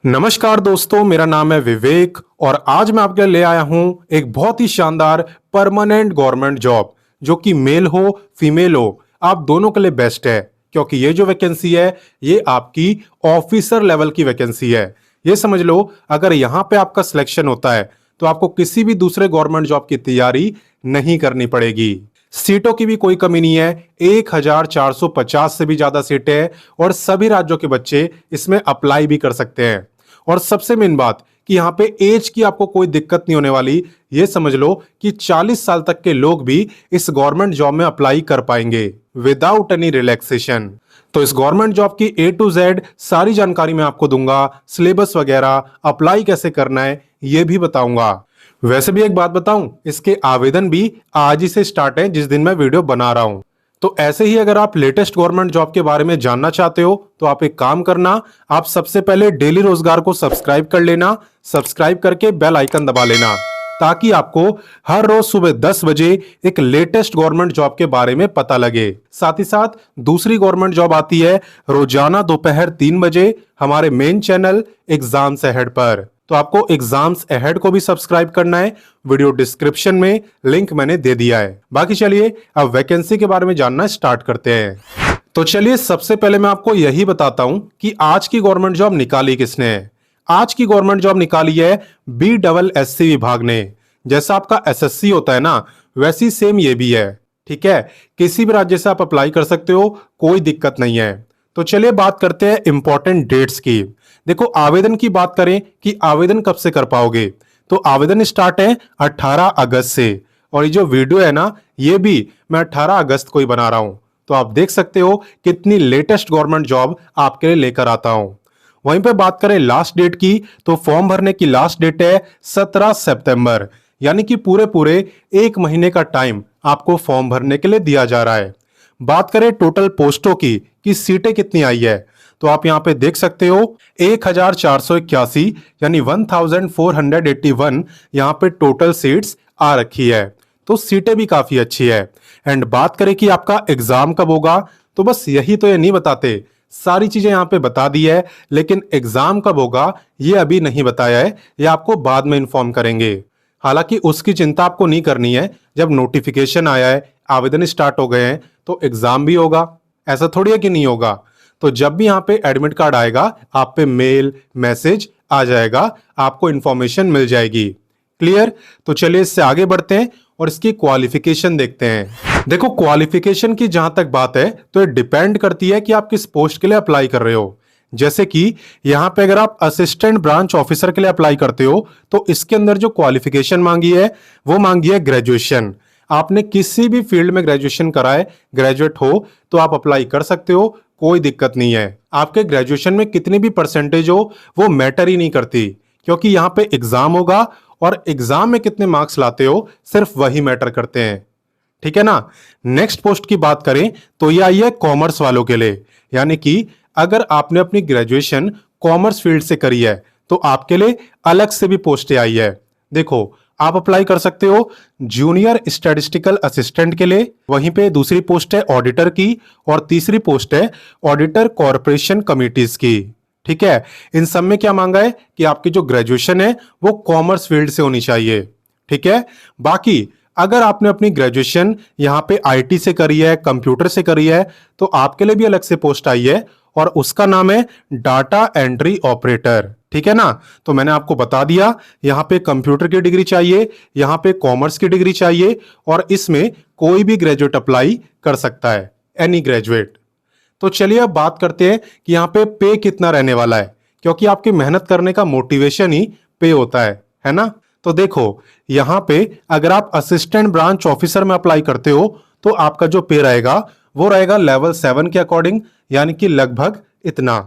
नमस्कार दोस्तों, मेरा नाम है विवेक और आज मैं आपके लिए ले आया हूं एक बहुत ही शानदार परमानेंट गवर्नमेंट जॉब जो कि मेल हो फीमेल हो, आप दोनों के लिए बेस्ट है। क्योंकि ये जो वैकेंसी है ये आपकी ऑफिसर लेवल की वैकेंसी है। ये समझ लो, अगर यहां पे आपका सिलेक्शन होता है तो आपको किसी भी दूसरे गवर्नमेंट जॉब की तैयारी नहीं करनी पड़ेगी। सीटों की भी कोई कमी नहीं है, 1450 से भी ज्यादा सीटें हैं और सभी राज्यों के बच्चे इसमें अप्लाई भी कर सकते हैं। और सबसे मेन बात कि यहाँ पे एज की आपको कोई दिक्कत नहीं होने वाली। ये समझ लो कि 40 साल तक के लोग भी इस गवर्नमेंट जॉब में अप्लाई कर पाएंगे विदाउट एनी रिलैक्सेशन। तो इस गवर्नमेंट जॉब की A to Z सारी जानकारी मैं आपको दूंगा, सिलेबस वगैरह, अप्लाई कैसे करना है ये भी बताऊंगा। वैसे भी एक बात बताऊं, इसके आवेदन भी आज ही से स्टार्ट है जिस दिन मैं वीडियो बना रहा हूं। तो ऐसे ही अगर आप लेटेस्ट गवर्नमेंट जॉब के बारे में जानना चाहते हो तो आप एक काम करना, आप सबसे पहले डेली रोजगार को सब्सक्राइब कर लेना। सब्सक्राइब करके बेल आइकन दबा लेना ताकि आपको हर रोज सुबह 10 बजे एक लेटेस्ट गवर्नमेंट जॉब के बारे में पता लगे। साथ ही साथ दूसरी गवर्नमेंट जॉब आती है रोजाना दोपहर 3 बजे हमारे मेन चैनल एग्जाम्स अहेड पर। तो आपको एग्जाम्स अहेड को भी सब्सक्राइब करना है, वीडियो डिस्क्रिप्शन में लिंक मैंने दे दिया है। बाकी चलिए अब वैकेंसी के बारे में जानना स्टार्ट करते हैं। तो चलिए सबसे पहले मैं आपको यही बताता हूं कि आज की गवर्नमेंट जॉब निकाली किसने है। आज की गवर्नमेंट जॉब निकाली है BSSC विभाग ने। जैसा आपका SSC होता है ना, वैसी सेम ये भी है। ठीक है, किसी भी राज्य से आप अप्लाई कर सकते हो, कोई दिक्कत नहीं है। तो चलिए बात करते हैं इंपॉर्टेंट डेट्स की। देखो, आवेदन की बात करें कि आवेदन कब से कर पाओगे, तो आवेदन स्टार्ट है 18 अगस्त से। और ये जो वीडियो है ना, ये भी मैं 18 अगस्त को ही बना रहा हूं। तो आप देख सकते हो कितनी लेटेस्ट गवर्नमेंट जॉब आपके लिए लेकर आता हूं। वहीं पे बात करें लास्ट डेट की, तो फॉर्म भरने की लास्ट डेट है 17 सितंबर, यानी कि पूरे पूरे एक महीने का टाइम आपको फॉर्म भरने के लिए दिया जा रहा है। बात करें टोटल पोस्टों की कि सीटें कितनी आई है, तो आप यहां पे देख सकते हो 1481 यानी 1481 यहां पे टोटल सीट्स आ रखी है। तो सीटें भी काफी अच्छी है। एंड बात करें कि आपका एग्जाम कब होगा, तो बस यही तो ये नहीं बताते, सारी चीजें यहां पे बता दी है, लेकिन एग्जाम कब होगा ये अभी नहीं बताया है, ये आपको बाद में इन्फॉर्म करेंगे। हालांकि उसकी चिंता आपको नहीं करनी है, जब नोटिफिकेशन आया है, आवेदन स्टार्ट हो गए हैं, तो एग्जाम भी होगा, ऐसा थोड़ी है कि नहीं होगा। तो जब भी यहाँ पे एडमिट कार्ड आएगा आप पे मेल मैसेज आ जाएगा, आपको इंफॉर्मेशन मिल जाएगी। क्लियर? तो चलिए इससे आगे बढ़ते हैं और इसकी क्वालिफिकेशन देखते हैं। देखो, क्वालिफिकेशन की जहां तक बात है तो ये डिपेंड करती है कि आप किस पोस्ट के लिए अप्लाई कर रहे हो। जैसे कि यहां पे अगर आप असिस्टेंट ब्रांच ऑफिसर के लिए अप्लाई करते हो तो इसके अंदर जो क्वालिफिकेशन मांगी है वो मांगी है ग्रेजुएशन। आपने किसी भी फील्ड में ग्रेजुएशन करा है, ग्रेजुएट हो तो आप अप्लाई कर सकते हो, कोई दिक्कत नहीं है। आपके ग्रेजुएशन में कितनी भी परसेंटेज हो वो मैटर ही नहीं करती, क्योंकि यहाँ पे एग्जाम होगा और एग्जाम में कितने मार्क्स लाते हो सिर्फ वही मैटर करते हैं। ठीक है ना। नेक्स्ट पोस्ट की बात करें तो ये आई है कॉमर्स वालों के लिए, यानी कि अगर आपने अपनी ग्रेजुएशन कॉमर्स फील्ड से करी है तो आपके लिए अलग से भी पोस्टें आई है। देखो, आप अप्लाई कर सकते हो जूनियर स्टैटिस्टिकल असिस्टेंट के लिए, वहीं पे दूसरी पोस्ट है ऑडिटर की और तीसरी पोस्ट है ऑडिटर कॉर्पोरेशन कमिटीज की। ठीक है, इन सब में क्या मांगा है कि आपकी जो ग्रेजुएशन है वो कॉमर्स फील्ड से होनी चाहिए। ठीक है, बाकी अगर आपने अपनी ग्रेजुएशन यहाँ पे IT से करी है, कंप्यूटर से करी है, तो आपके लिए भी अलग से पोस्ट आई है और उसका नाम है डाटा एंट्री ऑपरेटर। ठीक है ना। तो मैंने आपको बता दिया, यहाँ पे कंप्यूटर की डिग्री चाहिए, यहाँ पे कॉमर्स की डिग्री चाहिए और इसमें कोई भी ग्रेजुएट अप्लाई कर सकता है, एनी ग्रेजुएट। तो चलिए अब बात करते हैं कि यहाँ पे कितना रहने वाला है, क्योंकि आपकी मेहनत करने का मोटिवेशन ही पे होता है ना। तो देखो, यहाँ पे अगर आप असिस्टेंट ब्रांच ऑफिसर में अप्लाई करते हो तो आपका जो पे रहेगा वो रहेगा लेवल 7 के अकॉर्डिंग, यानी कि लगभग इतना।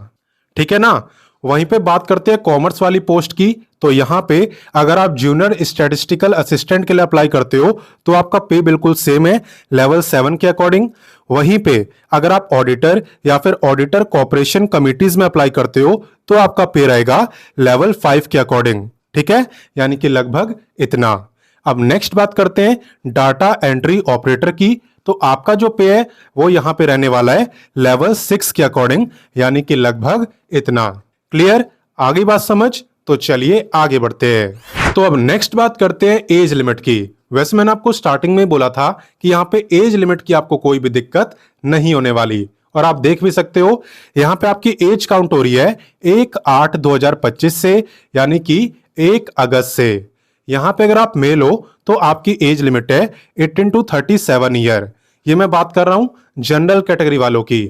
ठीक है ना। वहीं पे बात करते हैं कॉमर्स वाली पोस्ट की, तो यहाँ पे अगर आप जूनियर स्टैटिस्टिकल असिस्टेंट के लिए अप्लाई करते हो तो आपका पे बिल्कुल सेम है, लेवल 7 के अकॉर्डिंग। वहीं पे अगर आप ऑडिटर या फिर ऑडिटर कॉर्पोरेशन कमिटीज में अप्लाई करते हो तो आपका पे रहेगा लेवल 5 के अकॉर्डिंग। ठीक है, यानी कि लगभग इतना। अब नेक्स्ट बात करते हैं डाटा एंट्री ऑपरेटर की, तो आपका जो पे है वो यहां पे रहने वाला है लेवल 6 के अकॉर्डिंग, यानी कि लगभग इतना। क्लियर? आ गई बात समझ? तो चलिए आगे बढ़ते हैं। तो अब नेक्स्ट बात करते हैं एज लिमिट की। वैसे मैंने आपको स्टार्टिंग में बोला था कि यहाँ पे एज लिमिट की आपको कोई भी दिक्कत नहीं होने वाली, और आप देख भी सकते हो यहाँ पे आपकी एज काउंट हो रही है 1/8/2025 से, यानी कि 1 अगस्त से। यहाँ पे अगर आप मेल हो तो आपकी एज लिमिट है 18 to 37 ईयर। ये मैं बात कर रहा हूं जनरल कैटेगरी वालों की।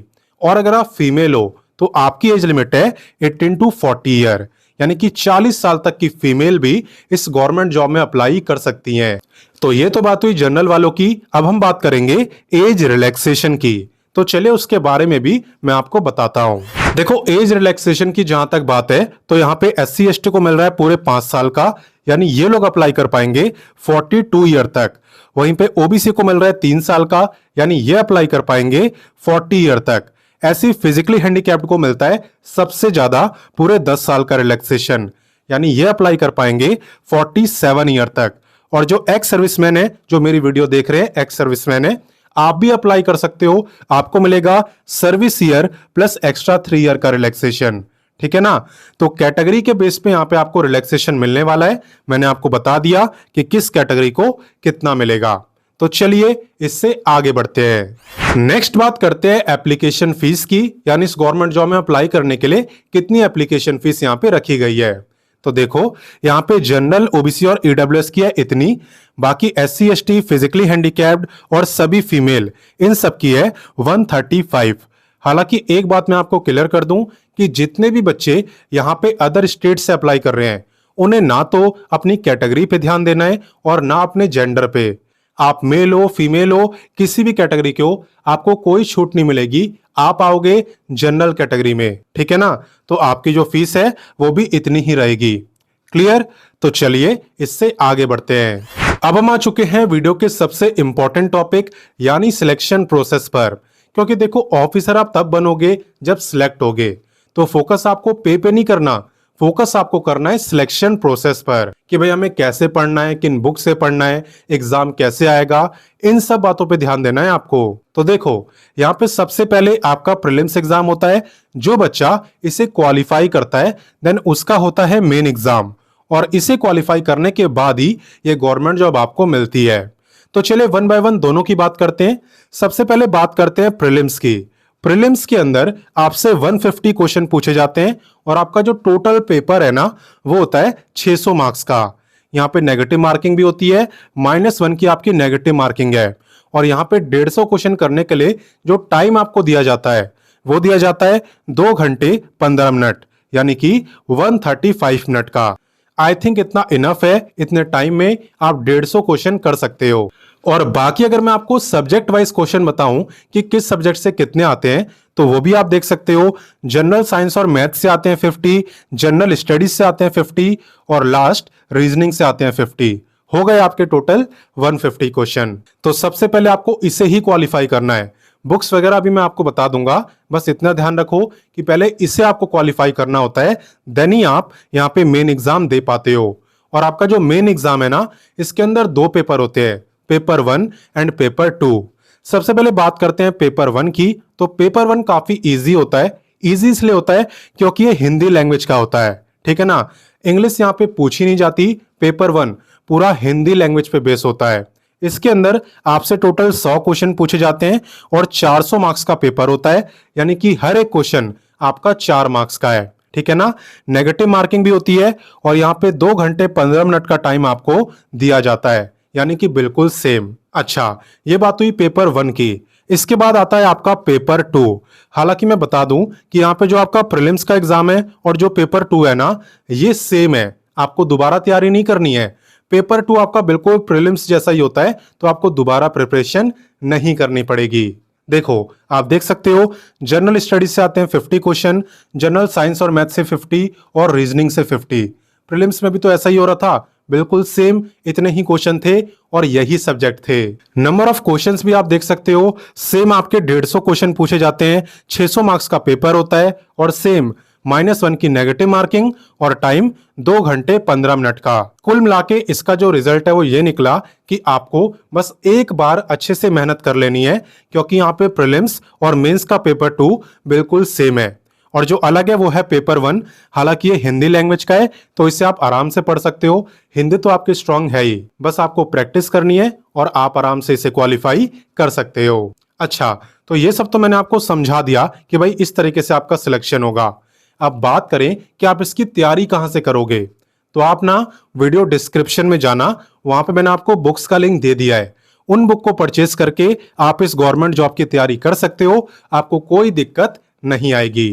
और अगर आप फीमेल हो तो आपकी एज लिमिट है 18 to 40 ईयर, यानी कि 40 साल तक की फीमेल भी इस गवर्नमेंट जॉब में अप्लाई कर सकती हैं। तो ये तो बात हुई जनरल वालों की। अब हम बात करेंगे एज रिलैक्सेशन की। तो चलिए उसके बारे में भी मैं आपको बताता हूं। देखो एज रिलैक्सेशन की जहां तक बात है तो यहाँ पे SC ST को मिल रहा है पूरे 5 साल का, यानी ये लोग अप्लाई कर पाएंगे 42 ईयर तक। वहीं पे OBC को मिल रहा है 3 साल का, यानी ये अप्लाई कर पाएंगे 40 ईयर तक। ऐसी फिजिकली हैंडीकैप्ड को मिलता है सबसे ज्यादा पूरे 10 साल का रिलैक्सेशन, यानी ये अप्लाई कर पाएंगे 47 ईयर तक। और जो एक्स सर्विसमैन है, जो मेरी वीडियो देख रहे हैं एक्स सर्विसमैन है, आप भी अप्लाई कर सकते हो। आपको मिलेगा service year plus extra 3 year का रिलैक्सेशन, ठीक है ना। तो कैटेगरी के बेस पे यहां पे आपको रिलैक्सेशन मिलने वाला है। मैंने आपको बता दिया कि किस कैटेगरी को कितना मिलेगा। तो चलिए इससे आगे बढ़ते हैं। नेक्स्ट बात करते हैं एप्लीकेशन फीस की, यानी इस गवर्नमेंट जॉब में अप्लाई करने के लिए कितनी एप्लीकेशन फीस यहां पे रखी गई है। तो देखो यहां पे जनरल, OBC और EWS की है इतनी, बाकी SC ST, फिजिकली हैंडीकैप्ड और सभी फीमेल, इन सब की है 135। हालांकि एक बात मैं आपको क्लियर कर दूं कि जितने भी बच्चे यहां पे अदर स्टेट से अप्लाई कर रहे हैं, उन्हें ना तो अपनी कैटेगरी पे ध्यान देना है और ना अपने जेंडर पे। आप मेल हो, फीमेल हो, किसी भी कैटेगरी के हो, आपको कोई छूट नहीं मिलेगी। आप आओगे जनरल कैटेगरी में, ठीक है ना, तो आपकी जो फीस है वो भी इतनी ही रहेगी। क्लियर? तो चलिए इससे आगे बढ़ते हैं। अब हम आ चुके हैं वीडियो के सबसे इंपॉर्टेंट टॉपिक, यानी सिलेक्शन प्रोसेस पर। क्योंकि देखो ऑफिसर आप तब बनोगे जब सिलेक्ट होगे, तो फोकस आपको पे नहीं करना, फोकस आपको करना है सिलेक्शन प्रोसेस पर कि भाई हमें कैसे पढ़ना है, किन बुक से पढ़ना है, एग्जाम कैसे आएगा, इन सब बातों पे ध्यान देना है आपको। तो देखो यहाँ पे सबसे पहले आपका प्रीलिम्स एग्जाम होता है। जो बच्चा इसे क्वालिफाई करता है देन उसका होता है मेन एग्जाम, और इसे क्वालिफाई करने के बाद ही ये गवर्नमेंट जॉब आपको मिलती है। तो चलिए वन बाय वन दोनों की बात करते हैं। सबसे पहले बात करते हैं प्रीलिम्स की। प्रीलिम्स के अंदर आपसे 150 क्वेश्चन पूछे जाते हैं, और आपका जो टोटल पेपर है ना वो होता है 600 मार्क्स का। यहाँ पे नेगेटिव मार्किंग भी होती है, -1 की आपकी नेगेटिव मार्किंग है। और यहाँ पे 150 क्वेश्चन करने के लिए जो टाइम आपको दिया जाता है वो दिया जाता है 2 घंटे 15 मिनट, यानी कि 135 मिनट का। आई थिंक इतना इनफ है, इतने टाइम में आप 150 क्वेश्चन कर सकते हो। और बाकी अगर मैं आपको सब्जेक्ट वाइज क्वेश्चन बताऊं कि किस सब्जेक्ट से कितने आते हैं, तो वो भी आप देख सकते हो। जनरल साइंस और मैथ से आते हैं 50, जनरल स्टडीज से आते हैं 50, और लास्ट रीजनिंग से आते हैं 50। हो गए आपके टोटल 150 क्वेश्चन। तो सबसे पहले आपको इसे ही क्वालिफाई करना है। बुक्स वगैरह भी मैं आपको बता दूंगा, बस इतना ध्यान रखो कि पहले इसे आपको क्वालिफाई करना होता है, देन ही आप यहाँ पे मेन एग्जाम दे पाते हो। और आपका जो मेन एग्जाम है ना, इसके अंदर 2 पेपर होते हैं, पेपर 1 एंड पेपर 2। सबसे पहले बात करते हैं पेपर 1 की। तो पेपर 1 काफी इजी होता है। इजी इसलिए होता है क्योंकि ये हिंदी लैंग्वेज का होता है, ठीक है ना। इंग्लिश यहाँ पे पूछी नहीं जाती। पेपर 1 पूरा हिंदी लैंग्वेज पे बेस होता है। इसके अंदर आपसे टोटल 100 क्वेश्चन पूछे जाते हैं और 400 मार्क्स का पेपर होता है, यानी कि हर एक क्वेश्चन आपका 4 मार्क्स का है, ठीक है ना। नेगेटिव मार्किंग भी होती है, और यहाँ पे 2 घंटे 15 मिनट का टाइम आपको दिया जाता है, यानी कि बिल्कुल सेम। अच्छा, ये बात हुई पेपर 1 की। इसके बाद आता है आपका पेपर 2। हालांकि मैं बता दूं कि यहाँ पे जो आपका प्रीलिम्स का एग्जाम है और जो पेपर 2 है ना, ये सेम है, आपको दोबारा तैयारी नहीं करनी है। पेपर 2 आपका बिल्कुल प्रीलिम्स जैसा ही होता है, तो आपको दोबारा प्रिपरेशन नहीं करनी पड़ेगी। देखो आप देख सकते हो, जनरल स्टडीज से आते हैं 50 क्वेश्चन, जनरल साइंस और मैथ से 50, और रीजनिंग से 50। प्रीलिम्स में भी तो ऐसा ही हो रहा था, बिल्कुल सेम इतने ही क्वेश्चन थे और यही सब्जेक्ट थे। नंबर ऑफ क्वेश्चंस भी आप देख सकते हो, सेम आपके 150 क्वेश्चन पूछे जाते हैं, 600 मार्क्स का पेपर होता है, और सेम -1 की नेगेटिव मार्किंग, और टाइम 2 घंटे 15 मिनट का। कुल मिला के इसका जो रिजल्ट है वो ये निकला कि आपको बस एक बार अच्छे से मेहनत कर लेनी है, क्योंकि यहाँ पे प्रीलिम्स और मेंस का पेपर 2 बिल्कुल सेम है। और जो अलग है वो है पेपर 1। हालांकि ये हिंदी लैंग्वेज का है तो इसे आप आराम से पढ़ सकते हो। हिंदी तो आपकी स्ट्रांग है ही, बस आपको प्रैक्टिस करनी है और आप आराम से इसे क्वालिफाई कर सकते हो। अच्छा, तो ये सब तो मैंने आपको समझा दिया कि भाई इस तरीके से आपका सिलेक्शन होगा। अब बात करें कि आप इसकी तैयारी कहां से करोगे, तो आप ना वीडियो डिस्क्रिप्शन में जाना, वहां पे मैंने आपको बुक्स का लिंक दे दिया है। उन बुक को परचेज करके आप इस गवर्नमेंट जॉब की तैयारी कर सकते हो, आपको कोई दिक्कत नहीं आएगी।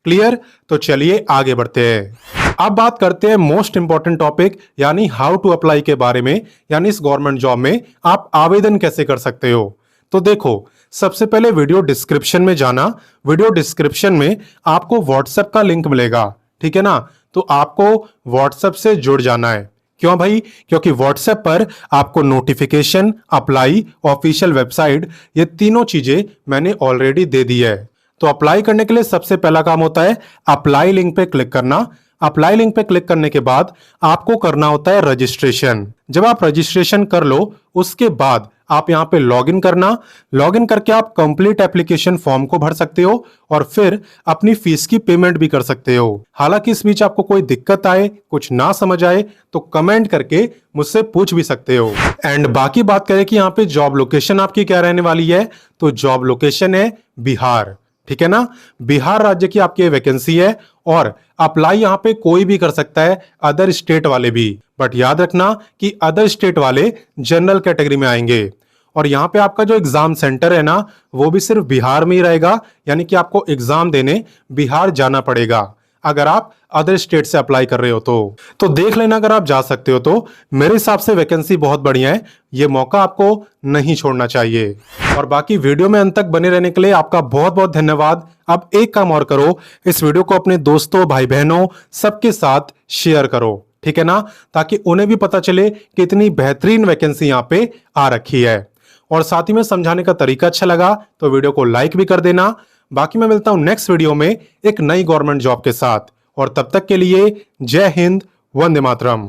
क्लियर? तो चलिए आगे बढ़ते हैं। अब बात करते हैं मोस्ट इंपॉर्टेंट टॉपिक यानी हाउ टू अप्लाई के बारे में, यानी इस गवर्नमेंट जॉब में आप आवेदन कैसे कर सकते हो। तो देखो, सबसे पहले वीडियो डिस्क्रिप्शन में जाना। वीडियो डिस्क्रिप्शन में आपको व्हाट्सएप का लिंक मिलेगा, ठीक है ना। तो आपको व्हाट्सएप से जुड़ जाना है। क्यों भाई? क्योंकि व्हाट्सएप पर आपको नोटिफिकेशन, अप्लाई, ऑफिशियल वेबसाइट, ये तीनों चीजें मैंने ऑलरेडी दे दी है। तो अप्लाई करने के लिए सबसे पहला काम होता है अप्लाई लिंक पे क्लिक करना। अप्लाई लिंक पे क्लिक करने के बाद आपको करना होता है रजिस्ट्रेशन। जब आप रजिस्ट्रेशन कर लो उसके बाद आप यहां पे लॉगिन करना। लॉगिन करके आप कंप्लीट एप्लीकेशन फॉर्म को भर सकते हो और फिर अपनी फीस की पेमेंट भी कर सकते हो। हालांकि इस बीच आपको कोई दिक्कत आए, कुछ ना समझ आए तो कमेंट करके मुझसे पूछ भी सकते हो। एंड बाकी बात करें कि यहाँ पे जॉब लोकेशन आपकी क्या रहने वाली है, तो जॉब लोकेशन है बिहार, ठीक है ना। बिहार राज्य की आपकी वैकेंसी है और अप्लाई यहां पे कोई भी कर सकता है, अदर स्टेट वाले भी। बट याद रखना कि अदर स्टेट वाले जनरल कैटेगरी में आएंगे। और यहां पे आपका जो एग्जाम सेंटर है ना, वो भी सिर्फ बिहार में ही रहेगा, यानी कि आपको एग्जाम देने बिहार जाना पड़ेगा अगर आप अदर स्टेट से अप्लाई कर रहे हो तो देख लेना अगर आप जा सकते हो तो। मेरे हिसाब से वैकेंसी बहुत बढ़िया है, ये मौका आपको नहीं छोड़ना चाहिए। और बाकी वीडियो में अंत तक बने रहने के लिए आपका बहुत बहुत धन्यवाद। अब एक काम और करो, इस वीडियो को अपने दोस्तों, भाई बहनों सबके साथ शेयर करो, ठीक है ना, ताकि उन्हें भी पता चले कि इतनी बेहतरीन वैकेंसी यहाँ पे आ रखी है। और साथ ही में समझाने का तरीका अच्छा लगा तो वीडियो को लाइक भी कर देना। बाकी मैं मिलता हूं नेक्स्ट वीडियो में एक नई गवर्नमेंट जॉब के साथ, और तब तक के लिए जय हिंद, वंदे मातरम।